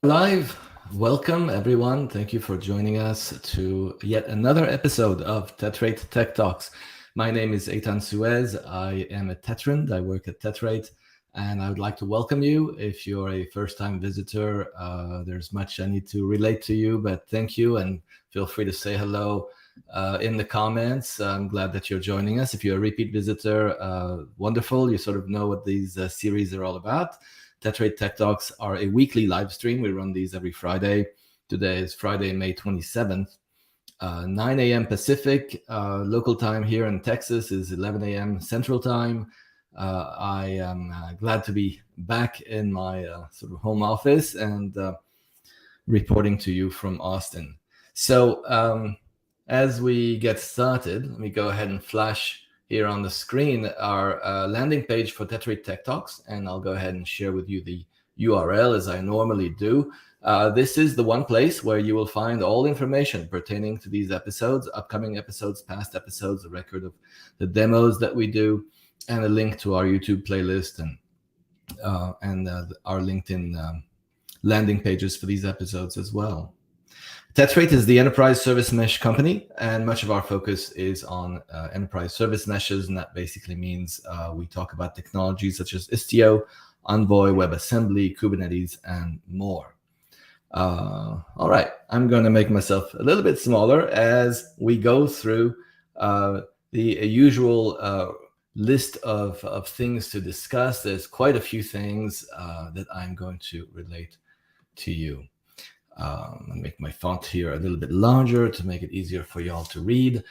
Live. Welcome, everyone. Thank you for joining us to yet another episode of Tetrate Tech Talks. My name is Eitan Suez. I am a Tetrand. I work at Tetrate, and I would like to welcome you. If you're a first-time visitor, there's much I need to relate to you, but thank you, and feel free to say hello in the comments. I'm glad that you're joining us. If you're a repeat visitor, wonderful. You sort of know what these series are all about. Tetrate Tech Talks are a weekly live stream. We run these every Friday. Today is Friday, May 27th, 9 a.m. Pacific. Local time here in Texas is 11 a.m. Central Time. I am glad to be back in my sort of home office and reporting to you from Austin. So as we get started, let me go ahead and flash here on the screen our landing page for Tetrate Tech Talks, and I'll go ahead and share with you the URL as I normally do. This is the one place where you will find all information pertaining to these episodes, upcoming episodes, past episodes, a record of the demos that we do, and a link to our YouTube playlist and our LinkedIn landing pages for these episodes as well. Tetrate is the enterprise service mesh company, and much of our focus is on enterprise service meshes, and that basically means we talk about technologies such as Istio, Envoy, WebAssembly, Kubernetes, and more. All right, I'm going to make myself a little bit smaller as we go through the usual list of things to discuss. There's quite a few things that I'm going to relate to you. I'll make my font here a little bit larger to make it easier for y'all to read.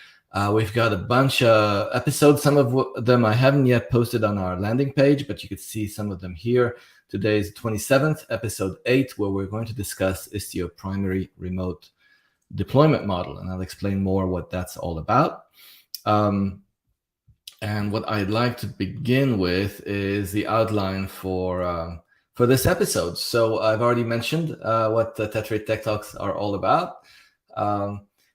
We've got a bunch of episodes. Some of them I haven't yet posted on our landing page, but you can see some of them here. Today is 27th, episode 8, where we're going to discuss Istio primary remote deployment model, and I'll explain more what that's all about. And what I'd like to begin with is the outline for this episode. So I've already mentioned what the Tetrate Tech Talks are all about.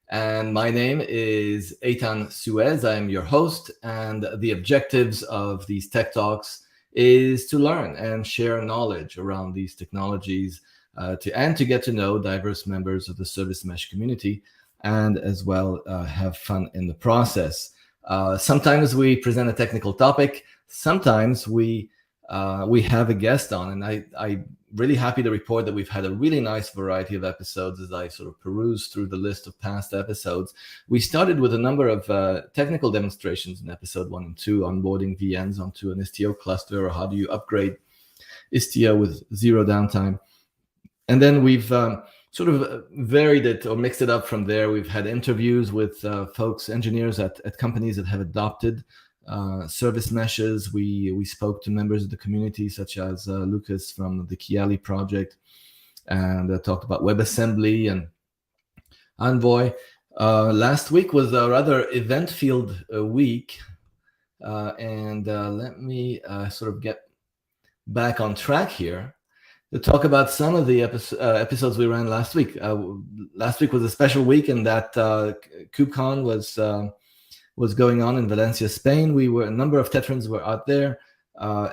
And my name is Eitan Suez. I'm your host. And the objectives of these Tech Talks is to learn and share knowledge around these technologies to get to know diverse members of the service mesh community, and as well have fun in the process. Sometimes we present a technical topic. Sometimes we have a guest on, and I'm really happy to report that we've had a really nice variety of episodes as I sort of peruse through the list of past episodes. We started with a number of technical demonstrations in episode 1 and 2, onboarding VMs onto an Istio cluster, or how do you upgrade Istio with zero downtime. And then we've sort of varied it or mixed it up from there. We've had interviews with folks, engineers at companies that have adopted service meshes. We spoke to members of the community, such as Lucas from the Kiali project, and talked about WebAssembly and Envoy. Last week was a rather event-filled week, and let me sort of get back on track here to talk about some of the episodes we ran last week. Last week was a special week in that KubeCon was going on in Valencia, Spain. A number of Tetrans were out there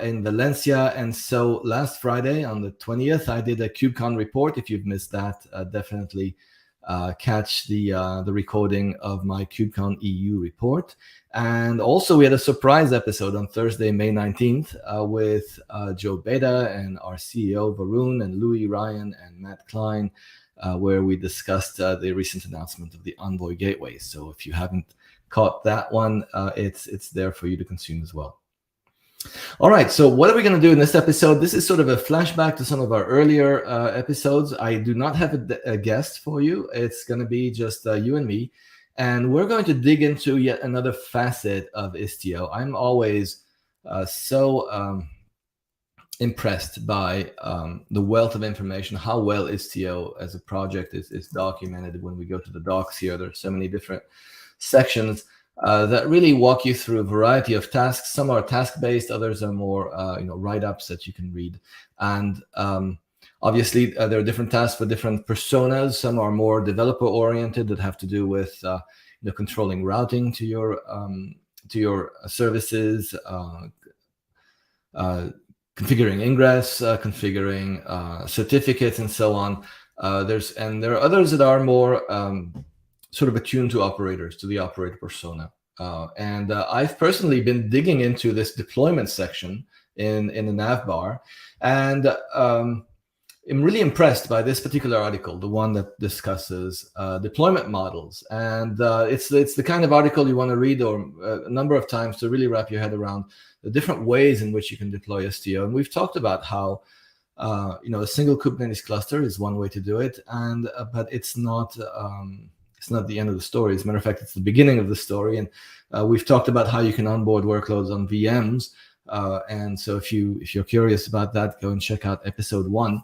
in Valencia. And so last Friday on the 20th, I did a KubeCon report. If you've missed that, definitely catch the recording of my KubeCon EU report. And also we had a surprise episode on Thursday, May 19th with Joe Beda and our CEO, Varun, and Louis Ryan and Matt Klein, where we discussed the recent announcement of the Envoy Gateway. So if you haven't caught that one, it's there for you to consume as well. All right, so what are we going to do in this episode? This is sort of a flashback to some of our earlier episodes. I do not have a guest for you. It's going to be just you and me, and we're going to dig into yet another facet of Istio. I'm always so impressed by the wealth of information, how well Istio as a project is documented. When we go to the docs here, there's so many different sections that really walk you through a variety of tasks. Some are task-based, others are more write-ups that you can read. And obviously, there are different tasks for different personas. Some are more developer-oriented that have to do with controlling routing to your services, configuring ingress, configuring certificates, and so on. There are others that are more sort of attuned to operators, to the operator persona. I've personally been digging into this deployment section in the nav bar, and I'm really impressed by this particular article, the one that discusses deployment models. And it's the kind of article you want to read a number of times to really wrap your head around the different ways in which you can deploy Istio. And we've talked about how a single Kubernetes cluster is one way to do it, but it's not the end of the story. As a matter of fact, it's the beginning of the story. And we've talked about how you can onboard workloads on VMs. And so if you're curious about that, go and check out episode 1.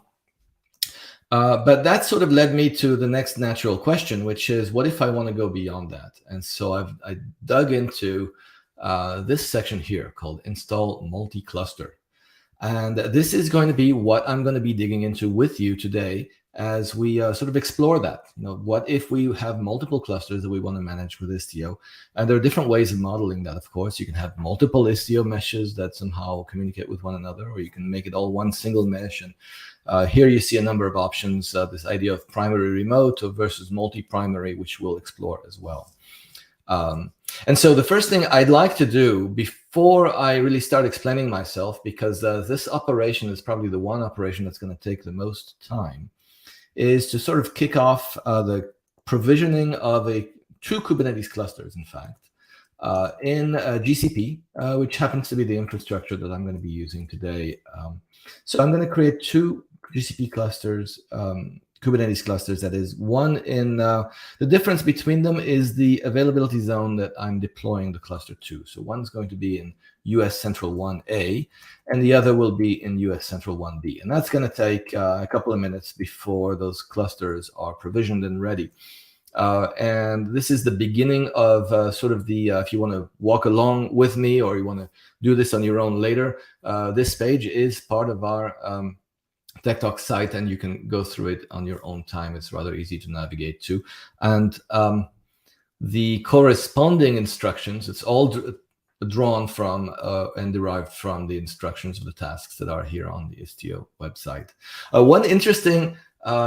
But that sort of led me to the next natural question, which is, what if I want to go beyond that? And so I dug into this section here called Install Multi-Cluster. And this is going to be what I'm going to be digging into with you today as we sort of explore that. What if we have multiple clusters that we want to manage with Istio? And there are different ways of modeling that, of course. You can have multiple Istio meshes that somehow communicate with one another, or you can make it all one single mesh. And here you see a number of options, this idea of primary remote versus multi-primary, which we'll explore as well. And so the first thing I'd like to do before I really start explaining myself, because this operation is probably the one operation that's going to take the most time, is to sort of kick off the provisioning of two Kubernetes clusters, in fact, in GCP, which happens to be the infrastructure that I'm going to be using today. So I'm going to create two GCP clusters, Kubernetes clusters, that is. One in the difference between them is the availability zone that I'm deploying the cluster to. So one's going to be in US Central 1A, and the other will be in US Central 1B. And that's going to take a couple of minutes before those clusters are provisioned and ready. And this is the beginning of sort of the, if you want to walk along with me or you want to do this on your own later, this page is part of our Tech Talk site, and you can go through it on your own time. It's rather easy to navigate to. And the corresponding instructions, it's all drawn from and derived from the instructions of the tasks that are here on the Istio website. One interesting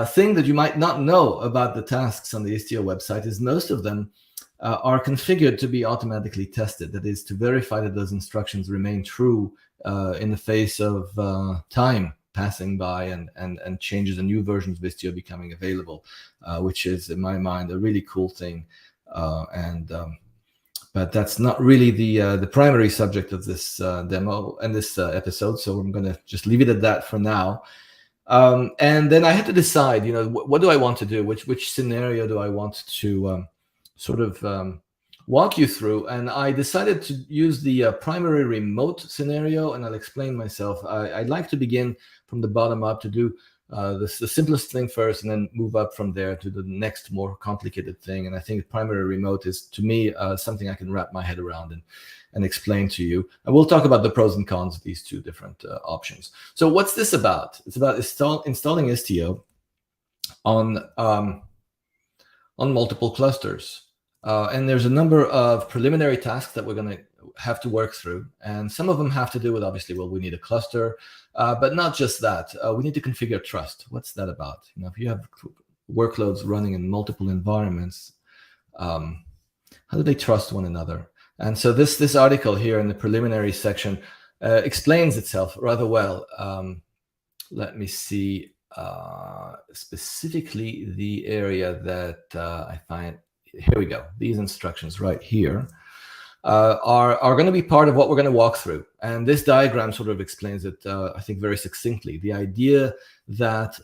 thing that you might not know about the tasks on the Istio website is most of them are configured to be automatically tested. That is, to verify that those instructions remain true in the face of time passing by and changes and new versions of Istio becoming available, which is, in my mind, a really cool thing. But that's not really the primary subject of this demo and this episode, so I'm going to just leave it at that for now. And then I had to decide, what do I want to do? Which scenario do I want to sort of walk you through? And I decided to use the primary remote scenario, and I'll explain myself. I'd like to begin from the bottom up, to do the simplest thing first, and then move up from there to the next more complicated thing. And I think primary remote is, to me, something I can wrap my head around and explain to you. And we'll talk about the pros and cons of these two different options. So what's this about? It's about installing Istio on multiple clusters. And there's a number of preliminary tasks that we're going to have to work through. And some of them have to do with, obviously, well, we need a cluster, but not just that. We need to configure trust. What's that about? If you have workloads running in multiple environments, how do they trust one another? And so this article here in the preliminary section explains itself rather well. Let me see specifically the area that I find. Here we go. These instructions right here are going to be part of what we're going to walk through. And this diagram sort of explains it, I think, very succinctly. The idea that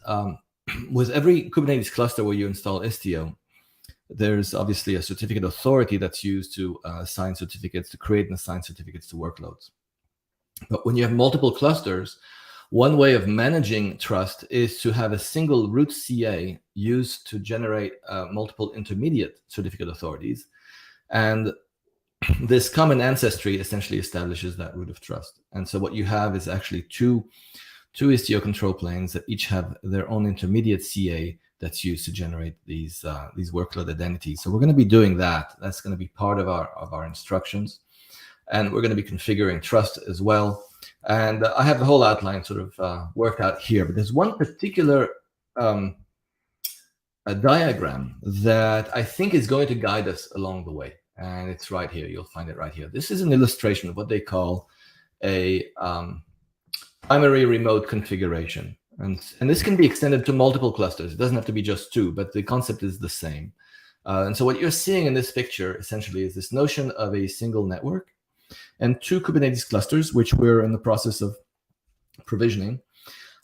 with every Kubernetes cluster where you install Istio, there's obviously a certificate authority that's used to assign certificates, to create and assign certificates to workloads. But when you have multiple clusters, one way of managing trust is to have a single root CA used to generate multiple intermediate certificate authorities. And this common ancestry essentially establishes that root of trust. And so what you have is actually two Istio control planes that each have their own intermediate CA that's used to generate these workload identities. So we're going to be doing that. That's going to be part of our instructions. And we're going to be configuring trust as well. And I have the whole outline sort of worked out here, but there's one particular a diagram that I think is going to guide us along the way. And it's right here. You'll find it right here. This is an illustration of what they call a primary remote configuration. And this can be extended to multiple clusters. It doesn't have to be just two, but the concept is the same. And so what you're seeing in this picture essentially is this notion of a single network and two Kubernetes clusters, which we're in the process of provisioning.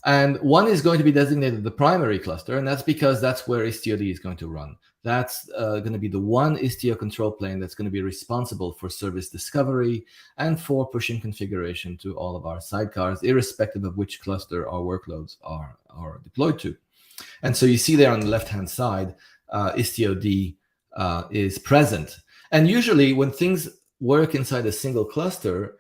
And one is going to be designated the primary cluster, and that's because that's where Istio is going to run. That's going to be the one Istio control plane that's going to be responsible for service discovery and for pushing configuration to all of our sidecars, irrespective of which cluster our workloads are deployed to. And so you see there on the left-hand side, Istio is present. And usually when things work inside a single cluster,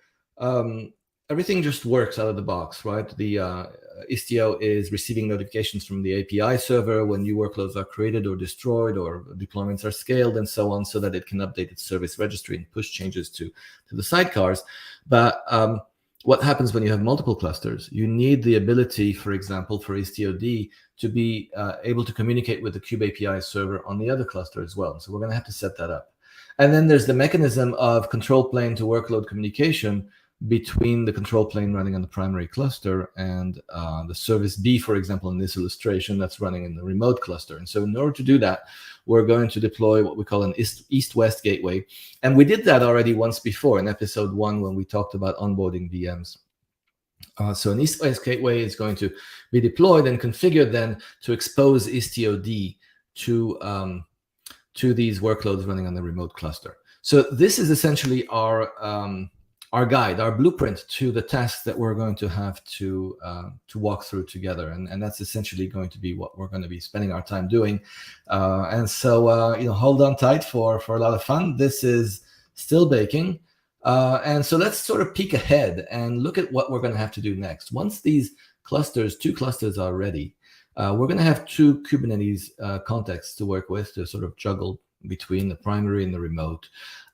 everything just works out of the box, right? The Istio is receiving notifications from the API server when new workloads are created or destroyed or deployments are scaled and so on, so that it can update its service registry and push changes to the sidecars. But what happens when you have multiple clusters? You need the ability, for example, for Istio to be able to communicate with the Kube API server on the other cluster as well. So we're going to have to set that up. And then there's the mechanism of control plane to workload communication between the control plane running on the primary cluster and the service B, for example, in this illustration, that's running in the remote cluster. And so in order to do that, we're going to deploy what we call an east-west gateway. And we did that already once before in episode 1 when we talked about onboarding VMs. So an east-west gateway is going to be deployed and configured then to expose Istio to these workloads running on the remote cluster. So this is essentially our guide, our blueprint to the tasks that we're going to have to walk through together, and that's essentially going to be what we're going to be spending our time doing. And so hold on tight for a lot of fun. This is still baking, and so let's sort of peek ahead and look at what we're going to have to do next. Once these two clusters are ready, we're going to have two Kubernetes contexts to work with to sort of juggle between the primary and the remote.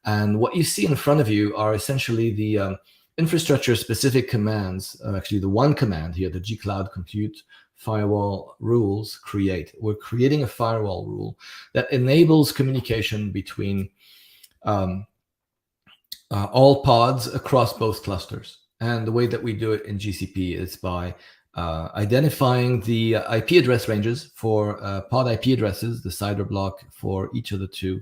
And what you see in front of you are essentially the infrastructure-specific commands, actually the one command here, the gcloud compute firewall rules create. We're creating a firewall rule that enables communication between all pods across both clusters. And the way that we do it in GCP is by identifying the IP address ranges for pod IP addresses, the CIDR block for each of the two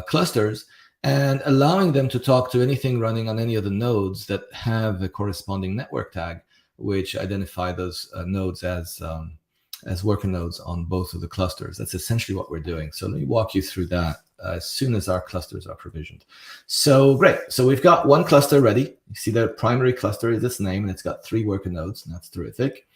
clusters, and allowing them to talk to anything running on any of the nodes that have a corresponding network tag, which identify those nodes as worker nodes on both of the clusters. That's essentially what we're doing. So let me walk you through that as soon as our clusters are provisioned. So great. So we've got one cluster ready. You see the primary cluster is its name, and it's got 3 worker nodes, and that's terrific.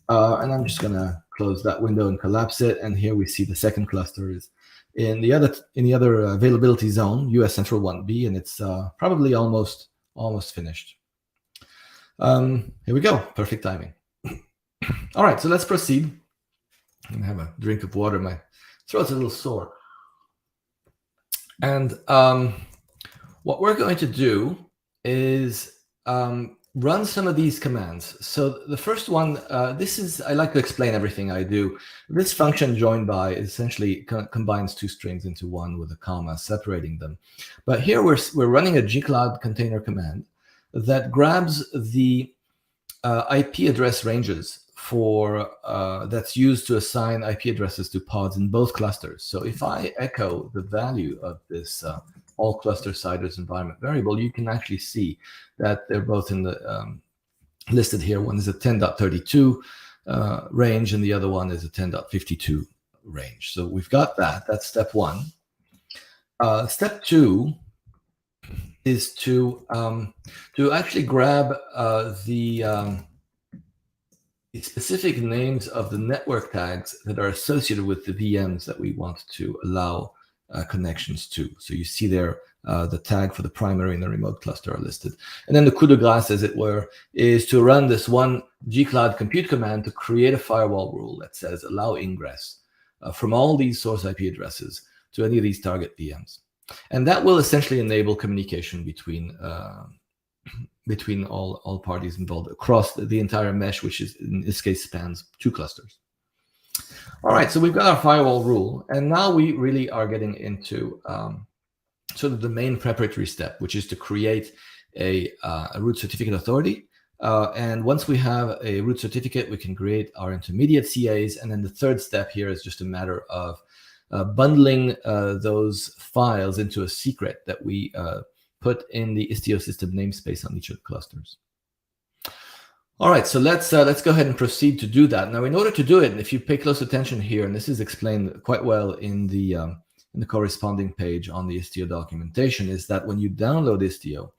And I'm just going to close that window and collapse it. And here we see the second cluster is in the other availability zone, US Central 1B, and it's probably almost finished. Here we go. Perfect timing. All right, so let's proceed. I'm going to have a drink of water. My throat's a little sore. And what we're going to do is run some of these commands. So the first one, I like to explain everything I do. This function join by essentially combines 2 strings into one with a comma separating them. But here we're running a gcloud container command that grabs the IP address ranges for that's used to assign IP addresses to pods in both clusters. So if I echo the value of this all cluster CIDRs environment variable, you can actually see that they're both in the listed here. One is a 10.32 range, and the other one is a 10.52 range. So we've got that. That's step 1. Step 2 is to actually grab the specific names of the network tags that are associated with the VMs that we want to allow connections to. So you see there the tag for the primary and the remote cluster are listed. And then the coup de grace, as it were, is to run this one gcloud compute command to create a firewall rule that says allow ingress from all these source IP addresses to any of these target VMs. And that will essentially enable communication between between all parties involved across the entire mesh, which is in this case spans 2 clusters. All right, so we've got our firewall rule, and now we really are getting into sort of the main preparatory step, which is to create a root certificate authority. And once we have a root certificate, we can create our intermediate CAs. And then the third step here is just a matter of bundling those files into a secret that we put in the Istio system namespace on each of the clusters. All right, so let's go ahead and proceed to do that. Now, in order to do it, and if you pay close attention here, and this is explained quite well in the corresponding page on the Istio documentation, is that when you download Istio,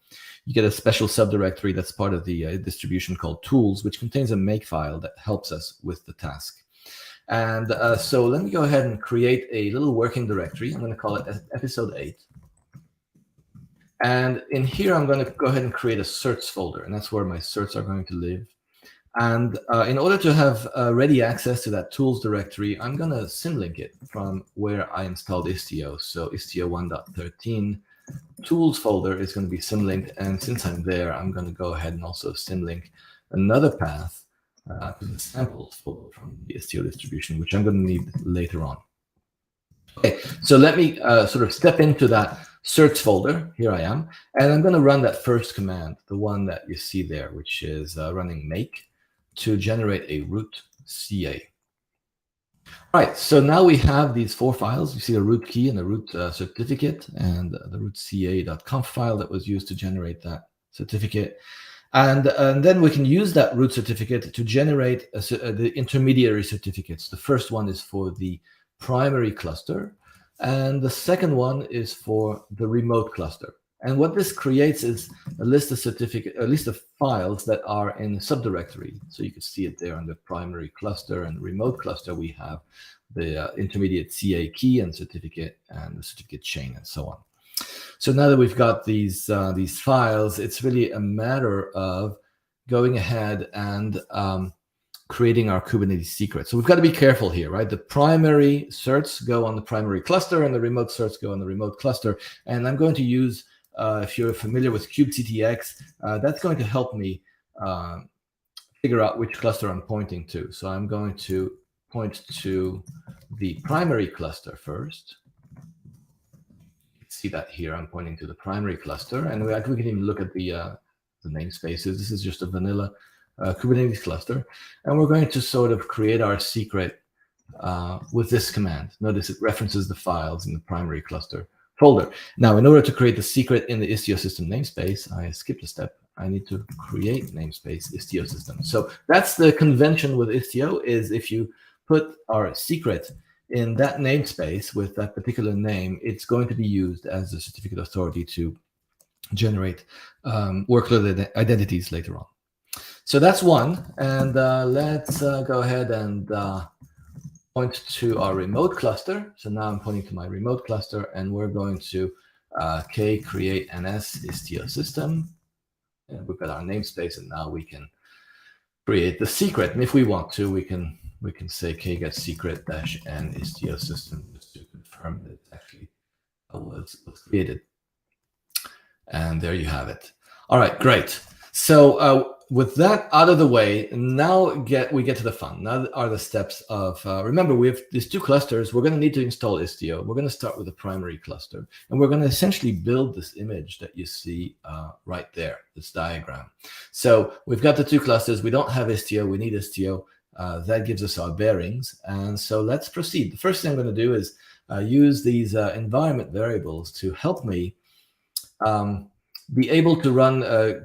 you get a special subdirectory that's part of the distribution called tools, which contains a makefile that helps us with the task. And so let me go ahead and create a little working directory. I'm going to call it episode 8. And in here, I'm going to go ahead and create a certs folder, and that's where my certs are going to live. And in order to have ready access to that tools directory, I'm going to symlink it from where I installed Istio. So Istio 1.13 tools folder is going to be symlinked. And since I'm there, I'm going to go ahead and also symlink another path to the samples folder from the Istio distribution, which I'm going to need later on. Okay, so let me sort of step into that certs folder. Here I am. And I'm going to run that first command, the one that you see there, which is running make to generate a root CA. All right, so now we have these 4 files. You see a root key and a root certificate and the rootca.conf file that was used to generate that certificate. And then we can use that root certificate to generate the intermediary certificates. The first one is for the primary cluster, and the second one is for the remote cluster. And what this creates is a list of files that are in a subdirectory. So you can see it there on the primary cluster and remote cluster. We have the intermediate CA key and certificate and the certificate chain and so on. So now that we've got these files, it's really a matter of going ahead and creating our Kubernetes secret. So we've got to be careful here, right? The primary certs go on the primary cluster and the remote certs go on the remote cluster. And I'm going to use, if you're familiar with kubectx, that's going to help me figure out which cluster I'm pointing to. So I'm going to point to the primary cluster first. See that here, I'm pointing to the primary cluster. And we can even look at the namespaces. This is just a vanilla Kubernetes cluster. And we're going to sort of create our secret with this command. Notice it references the files in the primary cluster folder. Now, in order to create the secret in the Istio system namespace, I skipped a step. I need to create namespace Istio system. So that's the convention with Istio, is if you put our secret in that namespace with that particular name, it's going to be used as a certificate authority to generate workload identities later on. So that's one. And let's go ahead and point to our remote cluster. So now I'm pointing to my remote cluster, and we're going to create ns Istio system. And we've got our namespace, and now we can create the secret. And if we want to, we can say get secret -n Istio system just to confirm that it actually was created. And there you have it. All right, great. So with that out of the way, now we get to the fun. Now are the steps of, remember, we have these 2 clusters. We're going to need to install Istio. We're going to start with the primary cluster. And we're going to essentially build this image that you see right there, this diagram. So we've got the 2 clusters. We don't have Istio. We need Istio. That gives us our bearings. And so let's proceed. The first thing I'm going to do is use these environment variables to help me be able to run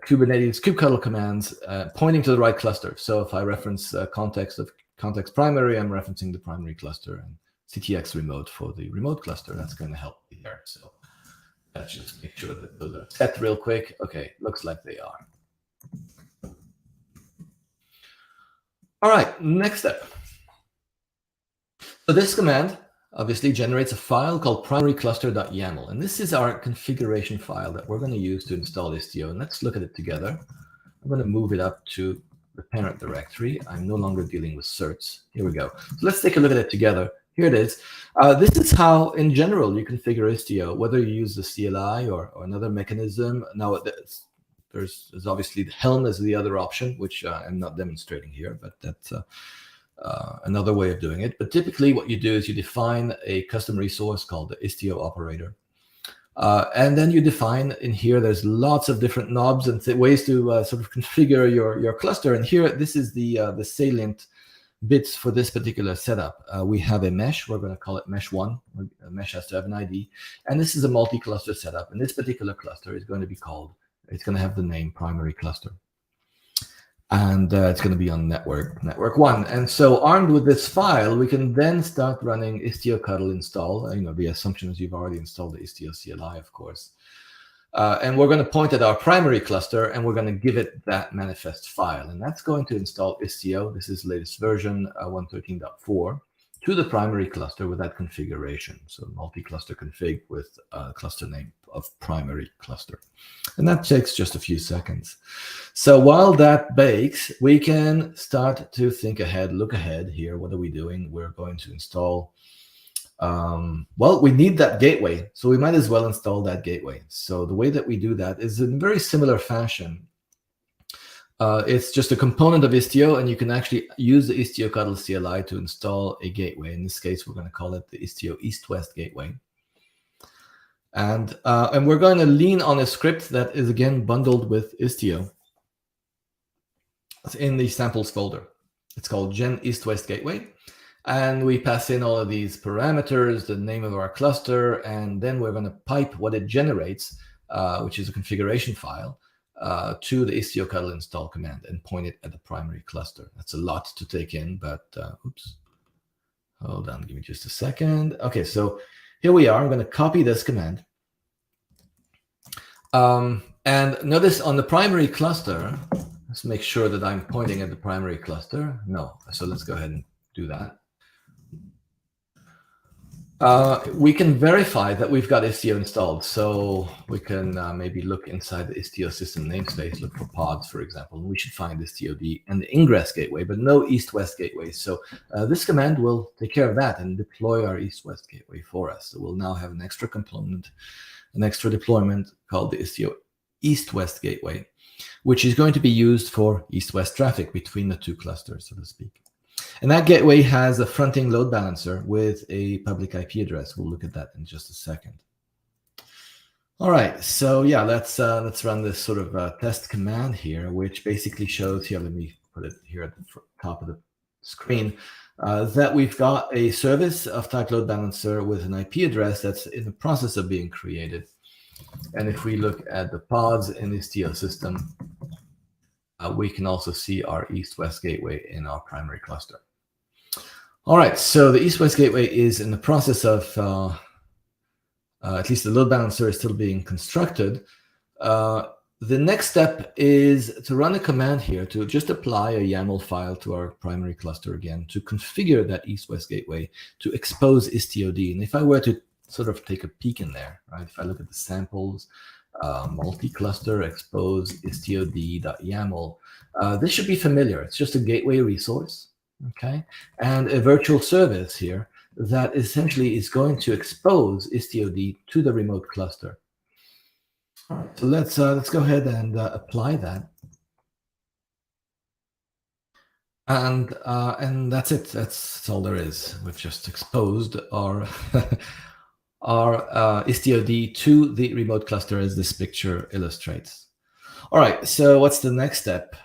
Kubernetes kubectl commands pointing to the right cluster. So if I reference context primary, I'm referencing the primary cluster, and ctx remote for the remote cluster. That's going to help me here. So let's just make sure that those are set real quick. Okay, looks like they are. All right, next step. So this command obviously generates a file called primarycluster.yaml. And this is our configuration file that we're going to use to install Istio. And let's look at it together. I'm going to move it up to the parent directory. I'm no longer dealing with certs. Here we go. So let's take a look at it together. Here it is. This is how, in general, you configure Istio, whether you use the CLI or another mechanism. Now, There's obviously the Helm as the other option, which I'm not demonstrating here, but that's another way of doing it. But typically what you do is you define a custom resource called the Istio operator. And then you define in here, there's lots of different knobs and ways to sort of configure your cluster. And here, this is the salient bits for this particular setup. We have a mesh. We're going to call it mesh 1. A mesh has to have an ID. And this is a multi-cluster setup. And this particular cluster is going to be called, it's going to have the name primary cluster. And it's going to be on network 1. And so armed with this file, we can then start running Istio install. The assumption is you've already installed the Istio CLI, of course. And we're going to point at our primary cluster, and we're going to give it that manifest file. And that's going to install Istio. This is latest version 113.4 to the primary cluster with that configuration. So multi-cluster config with a cluster name of primary cluster. And that takes just a few seconds. So while that bakes, we can start to think ahead, look ahead here. What are we doing? We're going to install, well, we need that gateway. So we might as well install that gateway. So the way that we do that is in very similar fashion. It's just a component of Istio, and you can actually use the Istio CLI to install a gateway. In this case, we're going to call it the Istio East-West Gateway. And we're going to lean on a script that is, again, bundled with Istio. It's in the samples folder. It's called Gen East-West Gateway. And we pass in all of these parameters, the name of our cluster, and then we're going to pipe what it generates, which is a configuration file, to the Istio install command and point it at the primary cluster. That's a lot to take in, but oops. Hold on, give me just a second. Okay, so here we are. I'm going to copy this command. And notice on the primary cluster, let's make sure that I'm pointing at the primary cluster. No, so let's go ahead and do that. We can verify that we've got Istio installed. So we can maybe look inside the Istio system namespace, look for pods, for example. And we should find Istio and the ingress gateway, but no east-west gateway. So this command will take care of that and deploy our east-west gateway for us. So we'll now have an extra component, an extra deployment called the Istio east-west gateway, which is going to be used for east-west traffic between the two clusters, so to speak. And that gateway has a fronting load balancer with a public IP address. We'll look at that in just a second. All right, so yeah, let's run this sort of test command here, which basically shows here. Let me put it here at the top of the screen that we've got a service of type load balancer with an IP address that's in the process of being created. And if we look at the pods in the Istio system, we can also see our east-west gateway in our primary cluster. All right, so the east-west gateway is in the process of, at least the load balancer is still being constructed. The next step is to run a command here to just apply a YAML file to our primary cluster again to configure that east-west gateway to expose Istio-D. And if I were to sort of take a peek in there, right, if I look at the samples, multi-cluster expose istio-d.yaml. This should be familiar. It's just a gateway resource, okay, and a virtual service here that essentially is going to expose Istio-D to the remote cluster. All right, so let's go ahead and apply that, and that's it. That's all there is. We've just exposed our our Istio-D to the remote cluster, as this picture illustrates. All right, so what's the next step?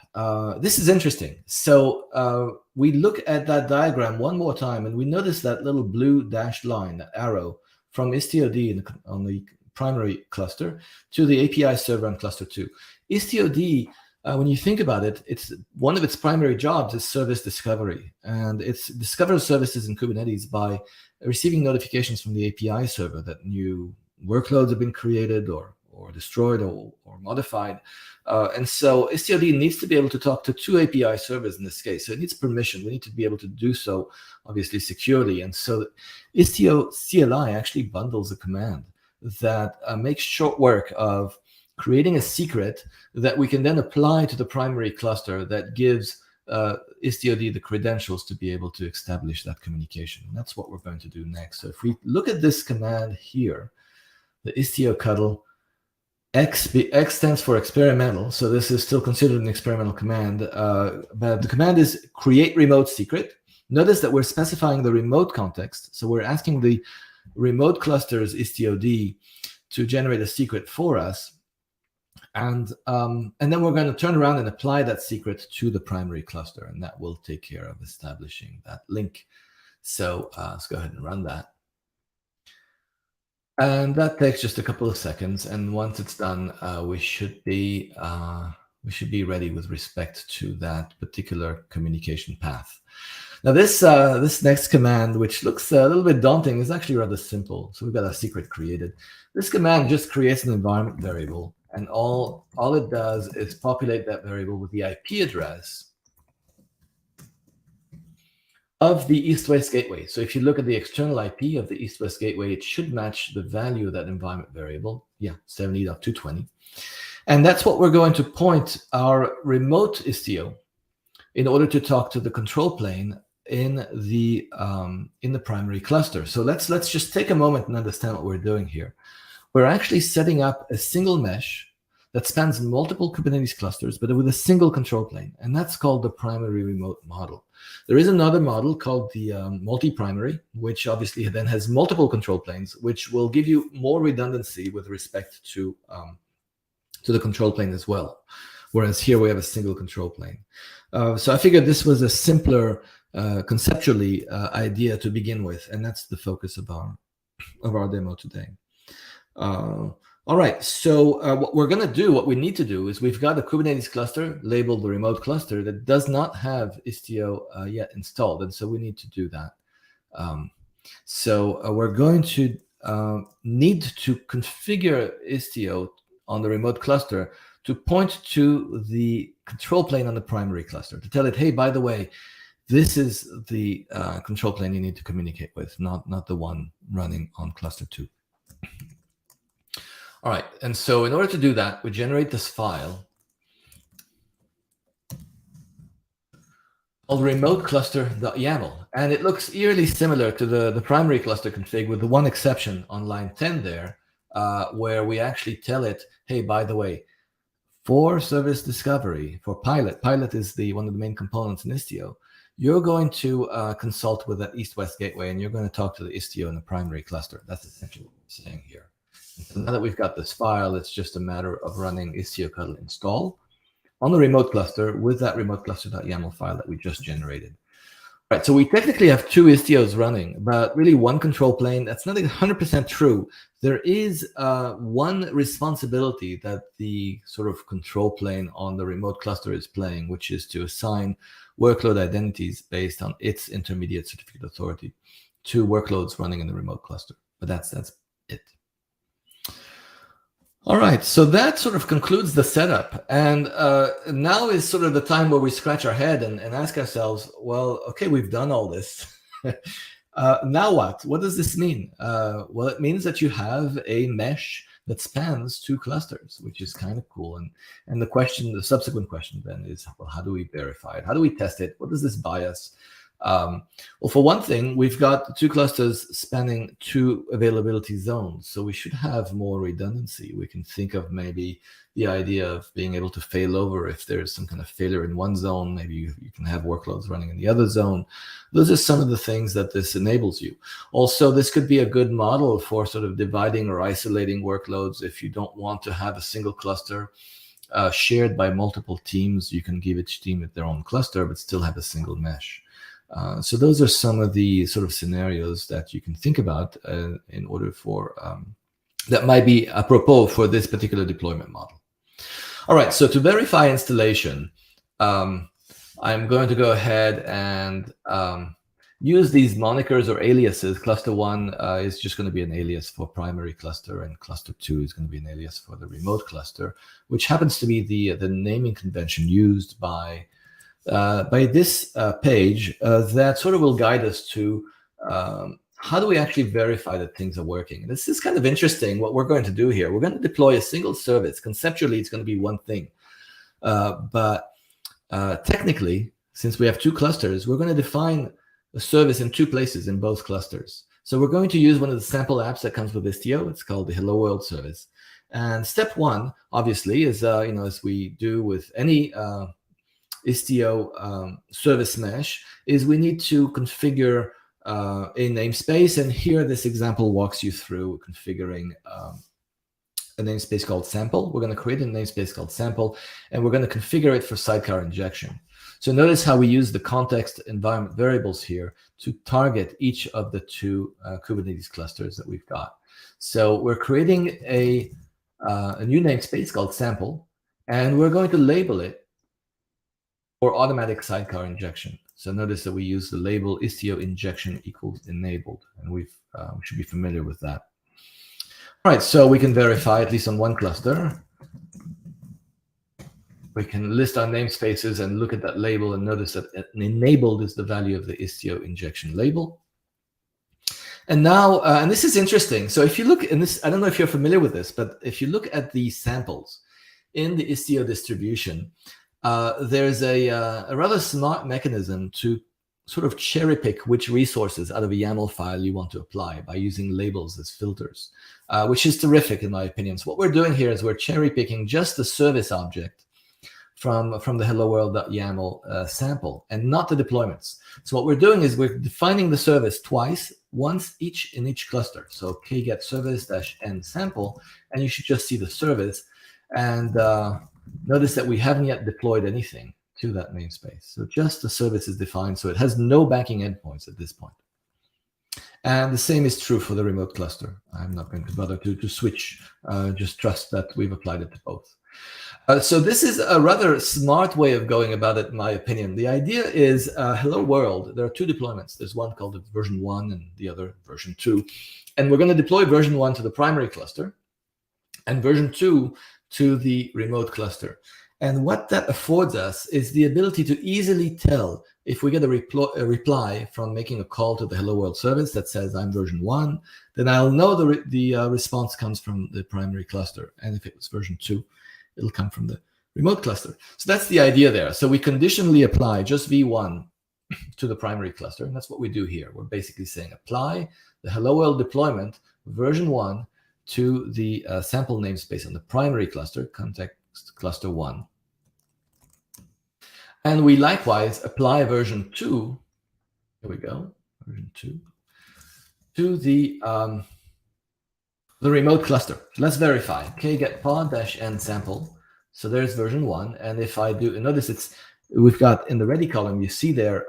This is interesting. So we look at that diagram one more time, and we notice that little blue dashed line, that arrow, from Istio-D on the primary cluster to the API server on cluster 2. Istio-D, when you think about it, it's one of its primary jobs is service discovery, and it discovers services in Kubernetes by receiving notifications from the API server that new workloads have been created or destroyed or modified. And so Istio-D needs to be able to talk to two API servers in this case. So it needs permission. We need to be able to do so, obviously, securely. And so Istio CLI actually bundles a command that makes short work of creating a secret that we can then apply to the primary cluster that gives Istio-D the credentials to be able to establish that communication. And that's what we're going to do next. So if we look at this command here, the istio X stands for experimental, so this is still considered an experimental command, but the command is create remote secret. Notice that we're specifying the remote context, so we're asking the remote cluster's istiod to generate a secret for us, and then we're going to turn around and apply that secret to the primary cluster, and that will take care of establishing that link. So let's go ahead and run that. And that takes just a couple of seconds, and once it's done, we should be ready with respect to that particular communication path. Now, this next command, which looks a little bit daunting, is actually rather simple. So we've got a secret created. This command just creates an environment variable, and all it does is populate that variable with the IP address of the east-west gateway. So if you look at the external IP of the east-west gateway, it should match the value of that environment variable. Yeah, 70.220. And that's what we're going to point our remote Istio in order to talk to the control plane in the primary cluster. So let's just take a moment and understand what we're doing here. We're actually setting up a single mesh that spans multiple Kubernetes clusters, but with a single control plane, and that's called the primary remote model. There is another model called the multi-primary, which obviously then has multiple control planes, which will give you more redundancy with respect to the control plane as well. Whereas here we have a single control plane. So I figured this was a simpler conceptually idea to begin with, and that's the focus of our demo today. All right, so what we need to do is we've got a Kubernetes cluster labeled the remote cluster that does not have Istio yet installed, and so we need to do that. So we're going to need to configure Istio on the remote cluster to point to the control plane on the primary cluster, to tell it, hey, by the way, this is the control plane you need to communicate with, not the one running on cluster 2. All right, and so in order to do that, we generate this file called remote cluster.yaml, and it looks eerily similar to the primary cluster config, with the one exception on line 10 there, where we actually tell it, hey, by the way, for service discovery, for pilot is one of the main components in Istio, you're going to consult with that east-west gateway, and you're going to talk to the Istio in the primary cluster. That's essentially what we're saying here. So now that we've got this file, it's just a matter of running istio install on the remote cluster with that remote cluster.yaml file that we just generated. All right, so we technically have 2 Istios running, but really one control plane. That's not 100% true. There is one responsibility that the sort of control plane on the remote cluster is playing, which is to assign workload identities based on its intermediate certificate authority to workloads running in the remote cluster. But that's it. All right, so that sort of concludes the setup. And now is sort of the time where we scratch our head and ask ourselves, well, okay, we've done all this. Now what? What does this mean? Well, it means that you have a mesh that spans 2 clusters, which is kind of cool. And the subsequent question then is, well, how do we verify it? How do we test it? What does this buy us? Well, for one thing, we've got 2 clusters spanning 2 availability zones, so we should have more redundancy. We can think of maybe the idea of being able to fail over if there's some kind of failure in one zone. Maybe you can have workloads running in the other zone. Those are some of the things that this enables you. Also, this could be a good model for sort of dividing or isolating workloads. If you don't want to have a single cluster shared by multiple teams, you can give each team their own cluster, but still have a single mesh. So those are some of the sort of scenarios that you can think about in order for that might be apropos for this particular deployment model. All right, so to verify installation, I'm going to go ahead and use these monikers or aliases. Cluster 1 is just going to be an alias for primary cluster, and cluster 2 is going to be an alias for the remote cluster, which happens to be the naming convention used by this page that sort of will guide us to how do we actually verify that things are working. And this is kind of interesting what we're going to do here. We're going to deploy a single service. Conceptually, it's going to be one thing. But technically, since we have 2 clusters, we're going to define a service in 2 places in both clusters. So we're going to use one of the sample apps that comes with Istio. It's called the Hello World service. And step one, obviously, is as we do with any Istio service mesh, is we need to configure a namespace. And here, this example walks you through configuring a namespace called sample. We're going to create a namespace called sample, and we're going to configure it for sidecar injection. So notice how we use the context environment variables here to target each of the two Kubernetes clusters that we've got. So we're creating a new namespace called sample, and we're going to label it for automatic sidecar injection. So notice that we use the label Istio Injection equals enabled, and we should be familiar with that. All right, so we can verify at least on one cluster. We can list our namespaces and look at that label and notice that enabled is the value of the Istio Injection label. And now, and this is interesting. So if you look in this, I don't know if you're familiar with this, but if you look at the samples in the Istio distribution, there's a rather smart mechanism to sort of cherry pick which resources out of a YAML file you want to apply by using labels as filters, which is terrific in my opinion. So what we're doing here is we're cherry picking just the service object from the hello world.yaml sample and not the deployments. So what we're doing is we're defining the service twice, once each in each cluster. So kget service-n sample, and you should just see the service. And notice that we haven't yet deployed anything to that namespace. So just the service is defined, so it has no backing endpoints at this point. And the same is true for the remote cluster. I'm not going to bother to switch, just trust that we've applied it to both. So this is a rather smart way of going about it, in my opinion. The idea is, hello world, there are two deployments. There's one called version 1 and the other version 2. And we're going to deploy version 1 to the primary cluster and version 2 to the remote cluster. And what that affords us is the ability to easily tell if we get a reply from making a call to the hello world service that says I'm version 1, then I'll know the response comes from the primary cluster. And if it was version 2, it'll come from the remote cluster. So that's the idea there. So we conditionally apply just v1 to the primary cluster. And that's what we do here. We're basically saying apply the hello world deployment version 1 to the sample namespace on the primary cluster, context cluster 1. And we likewise apply version 2, here we go, version 2, to the remote cluster. So let's verify, kget pod-n sample. So there's version 1. And if I do, notice we've got in the ready column, you see there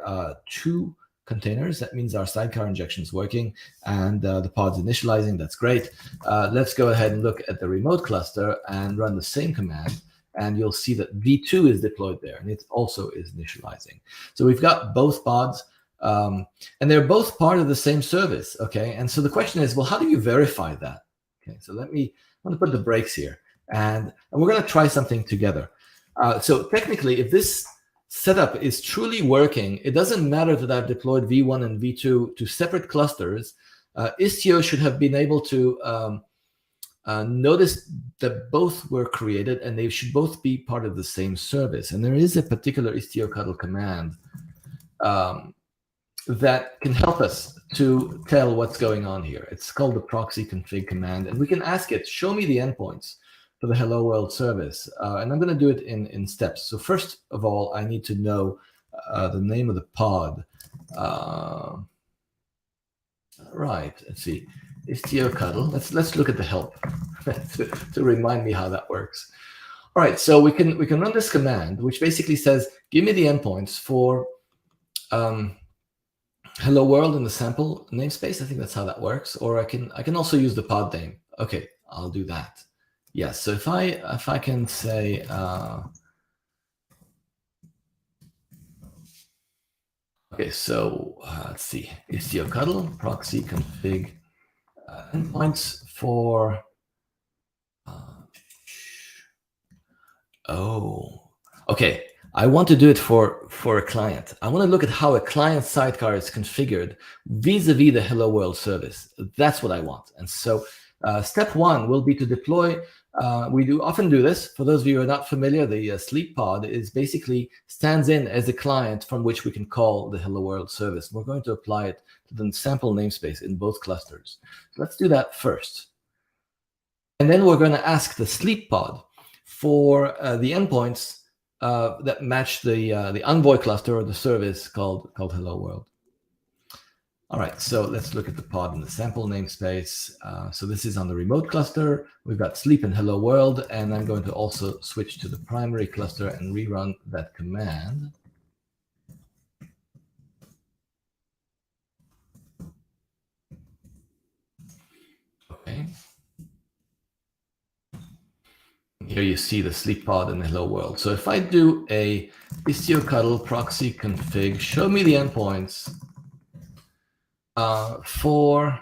2 containers. That means our sidecar injection is working and the pod's initializing. That's great. Let's go ahead and look at the remote cluster and run the same command. And you'll see that v2 is deployed there, and it also is initializing. So we've got both pods, and they're both part of the same service, okay? And so the question is, well, how do you verify that? Okay, so I'm going to put the brakes here, and we're going to try something together. So technically, if this setup is truly working, it doesn't matter that I've deployed v1 and v2 to separate clusters. Istio should have been able to notice that both were created and they should both be part of the same service. And there is a particular istio command that can help us to tell what's going on here. It's called the proxy config command, and we can ask it, show me the endpoints for the hello world service. And I'm going to do it in steps. So first of all, I need to know the name of the pod. Right, let's see. Istio cuddle. Let's look at the help to remind me how that works. All right, so we can run this command, which basically says, give me the endpoints for hello world in the sample namespace. I think that's how that works. Or I can also use the pod name. Okay, I'll do that. Yes. So if I can say okay, so let's see, Istio cuddle proxy config endpoints for okay. I want to do it for a client. I want to look at how a client sidecar is configured vis-a-vis the hello world service. That's what I want. And so step 1 will be to deploy. We often do this. For those of you who are not familiar, the sleep pod is basically stands in as a client from which we can call the hello world service. We're going to apply it to the sample namespace in both clusters. So let's do that first. And then we're going to ask the sleep pod for the endpoints that match the Envoy cluster or the service called Hello World. All right, so let's look at the pod in the sample namespace. So this is on the remote cluster. We've got sleep and hello world, and I'm going to also switch to the primary cluster and rerun that command. Okay. Here you see the sleep pod and the hello world. So if I do a Istio cuddle proxy config, show me the endpoints for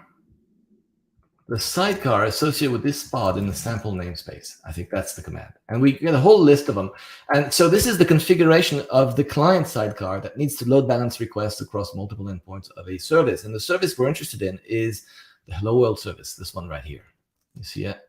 the sidecar associated with this pod in the sample namespace. I think that's the command. And we get a whole list of them. And so this is the configuration of the client sidecar that needs to load balance requests across multiple endpoints of a service. And the service we're interested in is the hello world service, this one right here. You see it?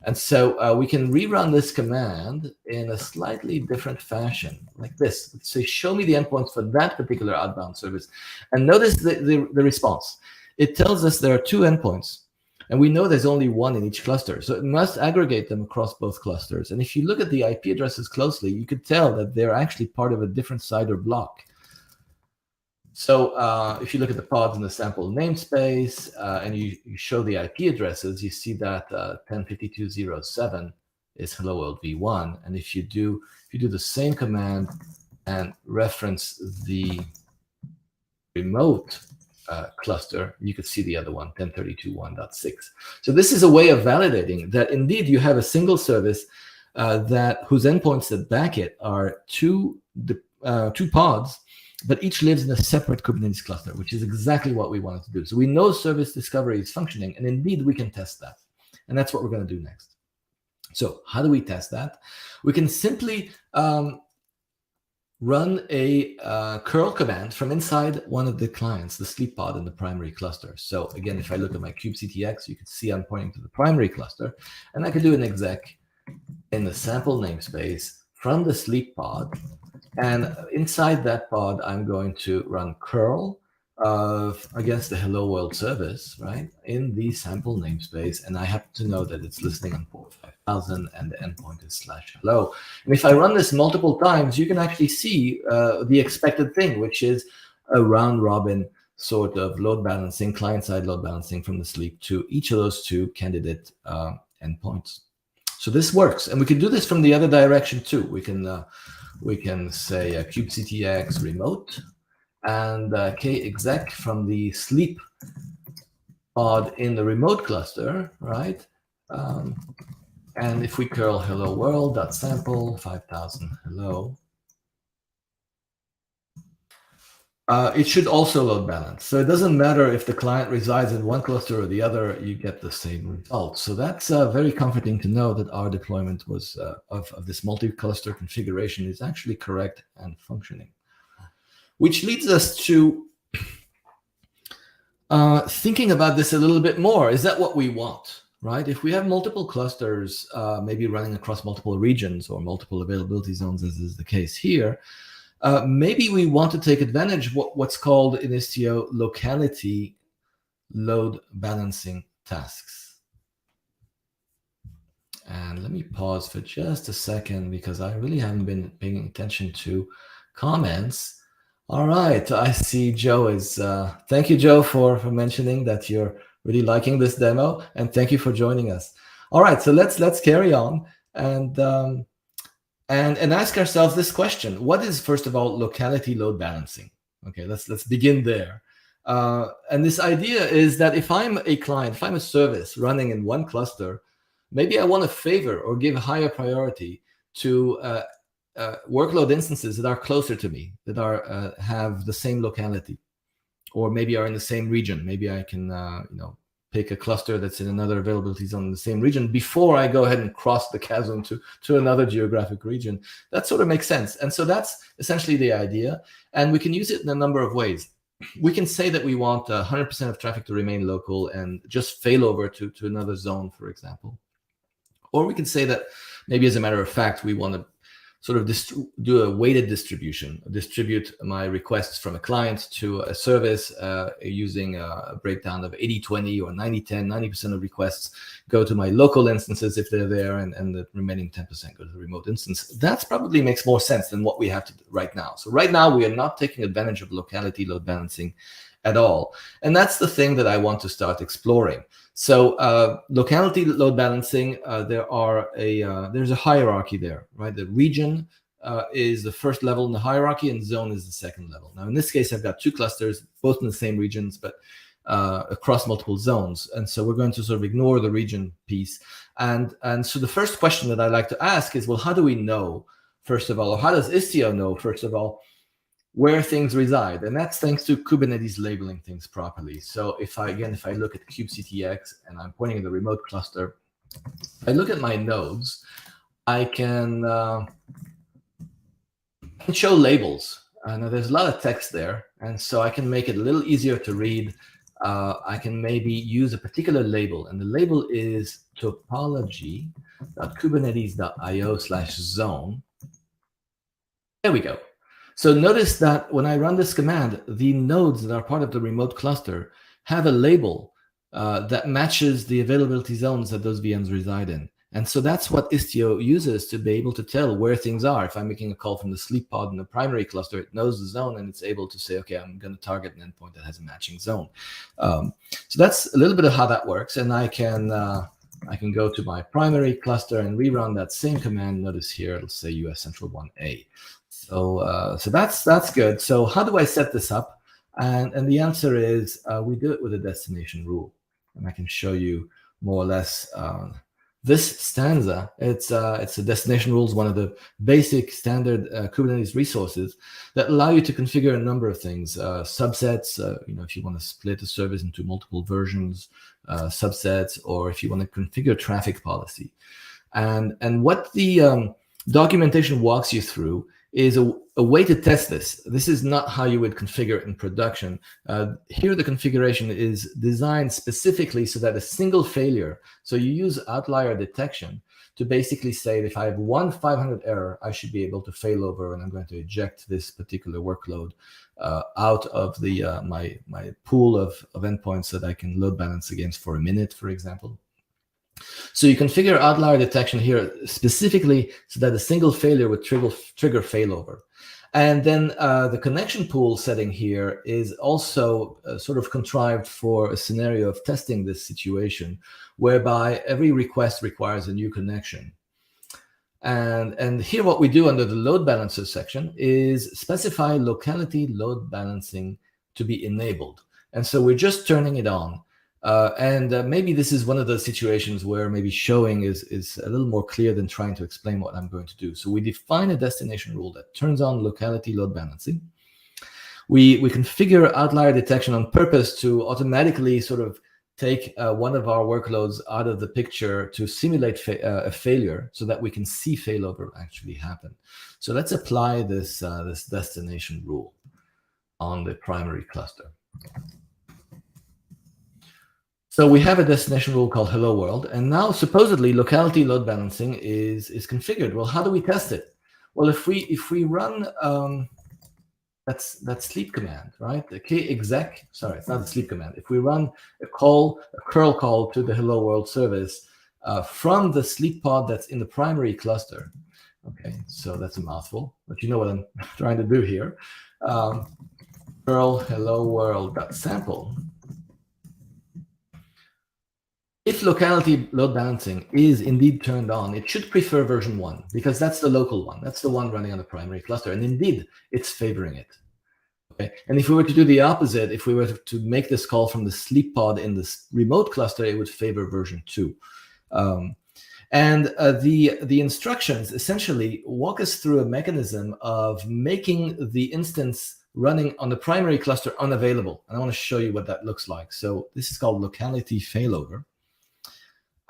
And so we can rerun this command in a slightly different fashion, like this. Let's say, show me the endpoints for that particular outbound service. And notice the response. It tells us there are 2 endpoints, and we know there's only 1 in each cluster. So it must aggregate them across both clusters. And if you look at the IP addresses closely, you could tell that they're actually part of a different CIDR block. So if you look at the pods in the sample namespace and you show the IP addresses, you see that 1052.0.7 is hello world v1. And if you do the same command and reference the remote cluster, you could see the other one, 1032.1.6. So this is a way of validating that indeed you have a single service whose endpoints that back it are two pods, but each lives in a separate Kubernetes cluster, which is exactly what we wanted to do. So we know service discovery is functioning, and indeed we can test that. And that's what we're going to do next. So how do we test that? We can simply run a curl command from inside one of the clients, the sleep pod in the primary cluster. So again, if I look at my kubectx, you can see I'm pointing to the primary cluster, and I can do an exec in the sample namespace from the sleep pod. And inside that pod, I'm going to run curl against the hello world service, right, in the sample namespace. And I happen to know that it's listening on port 5000 and the endpoint is /hello. And if I run this multiple times, you can actually see the expected thing, which is a round robin sort of load balancing, client-side load balancing from the sleep to each of those 2 candidate endpoints. So this works. And we can do this from the other direction too. We can say kubectx remote and kexec from the sleep pod in the remote cluster, right? And if we curl hello world.sample 5000 hello, it should also load balance. So it doesn't matter if the client resides in one cluster or the other, you get the same result. So that's very comforting to know that our deployment was of this multi-cluster configuration is actually correct and functioning. Which leads us to thinking about this a little bit more. Is that what we want, right? If we have multiple clusters, maybe running across multiple regions or multiple availability zones, as is the case here, maybe we want to take advantage of what's called in Istio locality load balancing tasks. And let me pause for just a second because I really haven't been paying attention to comments. All right, I see Joe is, thank you, Joe, for mentioning that you're really liking this demo, and thank you for joining us. All right, so let's carry on and ask ourselves this question. What is, first of all, locality load balancing? Okay, let's begin there. And this idea is that if I'm a client, if I'm a service running in one cluster, maybe I want to favor or give higher priority to workload instances that are closer to me, that are have the same locality, or maybe are in the same region. Maybe I can pick a cluster that's in another availability zone in the same region before I go ahead and cross the chasm to another geographic region. That sort of makes sense. And so that's essentially the idea. And we can use it in a number of ways. We can say that we want 100% of traffic to remain local and just failover to another zone, for example. Or we can say that maybe as a matter of fact, we want to sort of do a weighted distribution, distribute my requests from a client to a service using a breakdown of 80-20 or 90-10. 90% of requests go to my local instances if they're there, and the remaining 10% go to the remote instance. That probably makes more sense than what we have to do right now. So right now, we are not taking advantage of locality load balancing at all. And that's the thing that I want to start exploring. So locality load balancing, there's a hierarchy there, right? The region is the first level in the hierarchy, and zone is the second level. Now, in this case, I've got two clusters, both in the same regions, but across multiple zones. And so we're going to sort of ignore the region piece. And so the first question that I like to ask is, well, how do we know, first of all, or how does Istio know, first of all, where things reside? And that's thanks to Kubernetes labeling things properly. So if I look at kubectx and I'm pointing at the remote cluster, if I look at my nodes, I can show labels. Now there's a lot of text there, and so I can make it a little easier to read. I can maybe use a particular label, and the label is topology.kubernetes.io/zone. There we go. So notice that when I run this command, the nodes that are part of the remote cluster have a label that matches the availability zones that those VMs reside in. And so that's what Istio uses to be able to tell where things are. If I'm making a call from the sleep pod in the primary cluster, it knows the zone, and it's able to say, okay, I'm going to target an endpoint that has a matching zone. So that's a little bit of how that works. And I can go to my primary cluster and rerun that same command. Notice here, let's say US Central 1A. So that's good. So how do I set this up? And the answer is we do it with a destination rule. And I can show you more or less this stanza. It's a destination rule, is one of the basic standard Kubernetes resources that allow you to configure a number of things, subsets, if you want to split a service into multiple versions, subsets, or if you want to configure traffic policy. And what the documentation walks you through is a way to test this. This is not how you would configure it in production. Here, the configuration is designed specifically so that a single failure, so you use outlier detection to basically say that if I have one 500 error, I should be able to fail over, and I'm going to eject this particular workload out of the my pool of endpoints that I can load balance against for a minute, for example. So you configure outlier detection here specifically so that a single failure would trigger failover. And then the connection pool setting here is also sort of contrived for a scenario of testing this situation, whereby every request requires a new connection. And here what we do under the load balancer section is specify locality load balancing to be enabled. And so we're just turning it on. Maybe this is one of those situations where maybe showing is a little more clear than trying to explain what I'm going to do. So we define a destination rule that turns on locality load balancing. We configure outlier detection on purpose to automatically sort of take one of our workloads out of the picture to simulate a failure so that we can see failover actually happen. So let's apply this destination rule on the primary cluster. So we have a destination rule called hello world, and now supposedly locality load balancing is configured. Well, how do we test it? Well, if we run that sleep command, right? The kexec, sorry, it's not the sleep command. If we run a curl call to the hello world service from the sleep pod that's in the primary cluster, okay, so that's a mouthful, but you know what I'm trying to do here. Curl hello world.sample. If locality load balancing is indeed turned on, it should prefer version 1 because that's the local one. That's the one running on the primary cluster. And indeed, it's favoring it. Okay. And if we were to do the opposite, if we were to make this call from the sleep pod in this remote cluster, it would favor version 2. The instructions essentially walk us through a mechanism of making the instance running on the primary cluster unavailable. And I want to show you what that looks like. So this is called locality failover.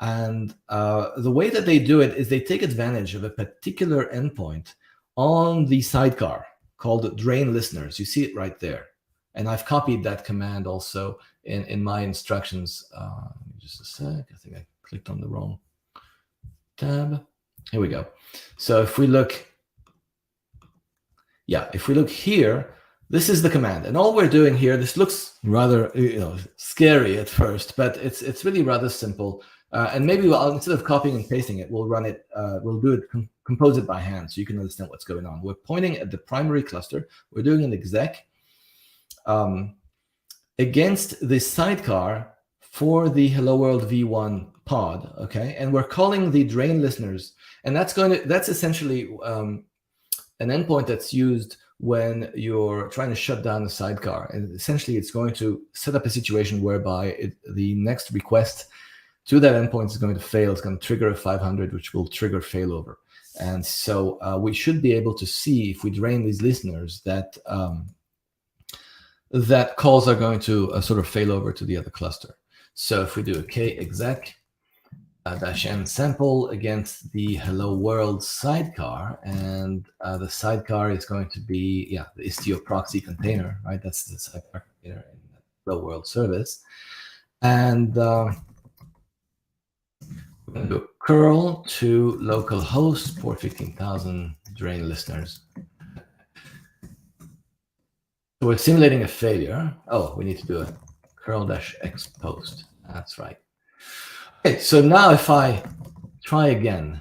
And the way that they do it is they take advantage of a particular endpoint on the sidecar called drain listeners. You see it right there. And I've copied that command also in my instructions. Just a sec. I think I clicked on the wrong tab. Here we go. So if we look yeah, if we look here, this is the command, and all we're doing here, this looks rather scary at first, but it's really rather simple. And maybe instead of copying and pasting it, we'll run it, we'll do it, compose it by hand so you can understand what's going on. We're pointing at the primary cluster. We're doing an exec against the sidecar for the Hello World v1 pod, okay? And we're calling the drain listeners, and that's essentially an endpoint that's used when you're trying to shut down the sidecar. And essentially, it's going to set up a situation whereby the next request to that endpoint is going to fail. It's going to trigger a 500, which will trigger failover. And so we should be able to see, if we drain these listeners, that that calls are going to sort of fail over to the other cluster. So if we do a k-exec -n sample against the Hello World sidecar, and the sidecar is going to be, the Istio proxy container, right? That's the sidecar container in the Hello World service. And we're going to do curl to localhost port 15,000 drain listeners. So we're simulating a failure. Oh, we need to do a curl-x post. That's right. Okay, so now if I try again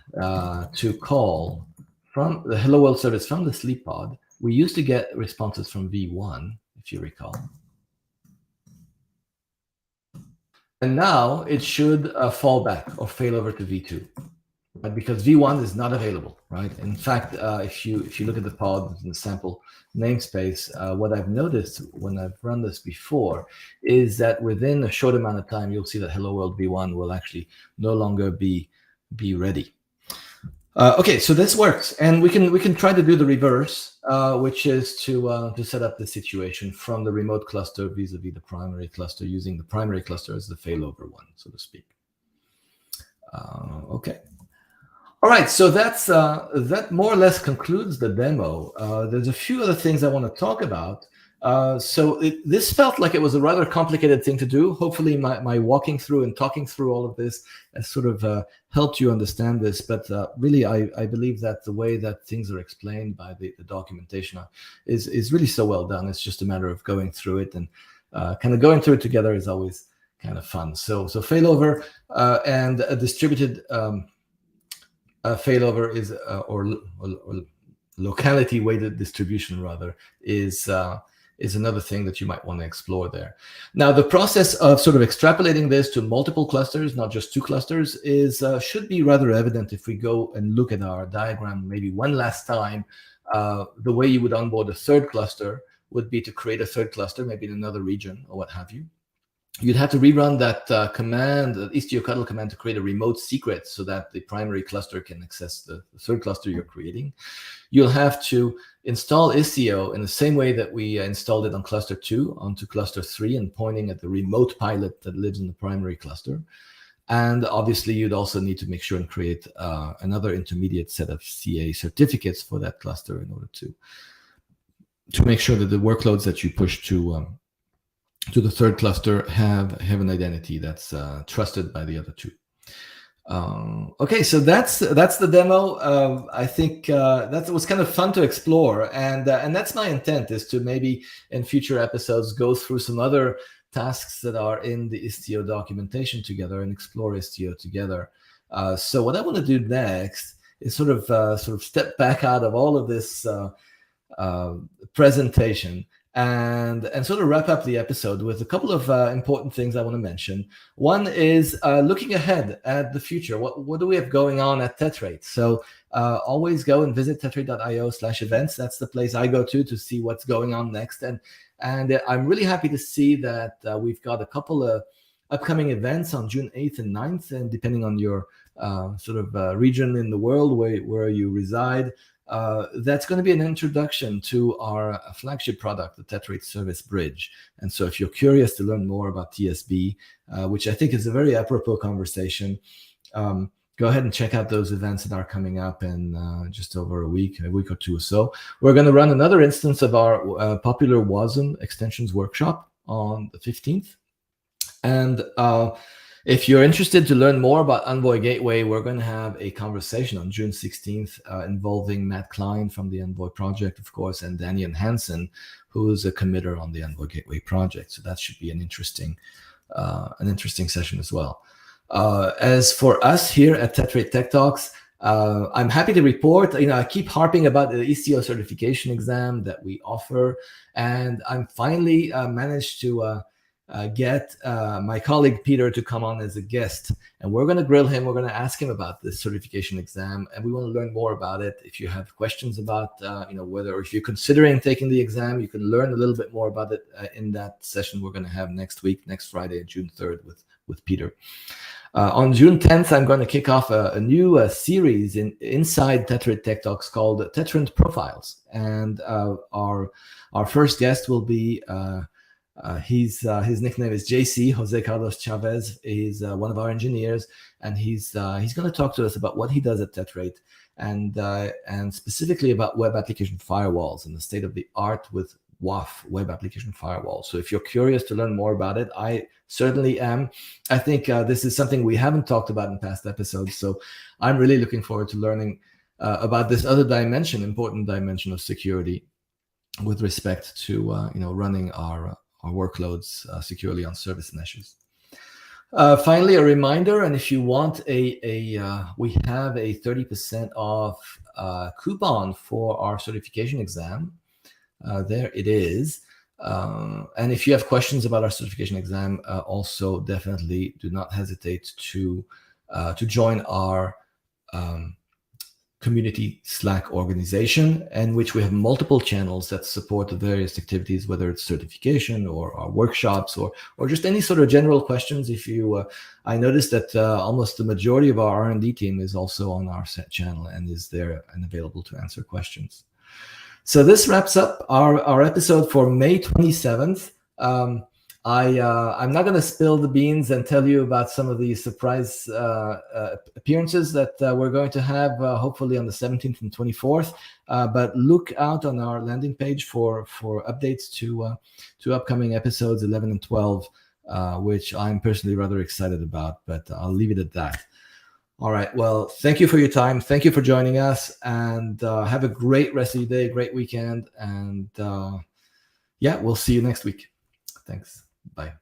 to call from the Hello World service from the sleep pod, we used to get responses from v1, if you recall. And now it should fall back or fail over to v2, right? Because v1 is not available, right? In fact, if you look at the pod and the sample namespace, what I've noticed when I've run this before is that within a short amount of time, you'll see that Hello World v1 will actually no longer be ready. Okay, so this works, and we can try to do the reverse, which is to set up the situation from the remote cluster vis-a-vis the primary cluster, using the primary cluster as the failover one, so to speak. Okay. All right, so that more or less concludes the demo. There's a few other things I want to talk about. This felt like it was a rather complicated thing to do. Hopefully my walking through and talking through all of this has sort of helped you understand this. But really, I believe that the way that things are explained by the documentation is really so well done. It's just a matter of going through it, and kind of going through it together is always kind of fun. So failover and a distributed failover is or locality weighted distribution rather is another thing that you might want to explore there. Now, the process of sort of extrapolating this to multiple clusters, not just two clusters, should be rather evident if we go and look at our diagram maybe one last time. The way you would onboard a third cluster would be to create a third cluster, maybe in another region or what have you. You'd have to rerun that command, the Istio cuddle command, to create a remote secret so that the primary cluster can access the third cluster you're creating. You'll have to install Istio in the same way that we installed it on cluster 2 onto cluster 3, and pointing at the remote pilot that lives in the primary cluster. And obviously, you'd also need to make sure and create another intermediate set of CA certificates for that cluster in order to make sure that the workloads that you push to the third cluster have an identity that's trusted by the other two. Okay, so that's the demo. I think that was kind of fun to explore, and that's my intent, is to maybe in future episodes go through some other tasks that are in the Istio documentation together and explore Istio together. So what I want to do next is sort of step back out of all of this presentation and sort of wrap up the episode with a couple of important things I want to mention. One is looking ahead at the future. What do we have going on at Tetrate? So always go and visit tetrate.io/events. That's the place I go to see what's going on next. And I'm really happy to see that we've got a couple of upcoming events on June 8th and 9th, and depending on your region in the world where you reside, that's going to be an introduction to our flagship product, the Tetrate Service Bridge. And so if you're curious to learn more about TSB, which I think is a very apropos conversation, go ahead and check out those events that are coming up in just over a week or two or so. We're going to run another instance of our popular WASM extensions workshop on the 15th. And If you're interested to learn more about Envoy Gateway, we're going to have a conversation on June 16th involving Matt Klein from the Envoy project, of course, and Daniel Hansen, who is a committer on the Envoy Gateway project. So that should be an interesting session as well. As for us here at Tetrate Tech Talks, I'm happy to report, I keep harping about the Istio certification exam that we offer, and I'm finally managed to get my colleague Peter to come on as a guest, and we're going to grill him. We're going to ask him about this certification exam, and we want to learn more about it. If you have questions about, whether, or if you're considering taking the exam, you can learn a little bit more about it in that session we're going to have next week, next Friday, June 3rd, with Peter. On June 10th, I'm going to kick off a new series inside Tetrate Tech Talks called Tetrate Profiles, and our first guest will be. His nickname is JC, Jose Carlos Chavez. He's one of our engineers, and he's going to talk to us about what he does at Tetrate, and specifically about web application firewalls and the state of the art with WAF, web application firewall. So if you're curious to learn more about it, I certainly am. I think this is something we haven't talked about in past episodes, so I'm really looking forward to learning about this other important dimension of security with respect to running our workloads securely on service meshes. Finally, a reminder, and if you want we have a 30% off coupon for our certification exam. There it is. And if you have questions about our certification exam, also definitely do not hesitate to join our community Slack organization, in which we have multiple channels that support the various activities, whether it's certification or our workshops or just any sort of general questions. If you, I noticed that almost the majority of our R&D team is also on our set channel and is there and available to answer questions. So this wraps up our episode for May 27th. I'm not going to spill the beans and tell you about some of the surprise appearances that we're going to have hopefully on the 17th and 24th. But look out on our landing page for updates to upcoming episodes 11 and 12, which I'm personally rather excited about. But I'll leave it at that. All right. Well, thank you for your time. Thank you for joining us, and have a great rest of your day, great weekend, and we'll see you next week. Thanks. Bye.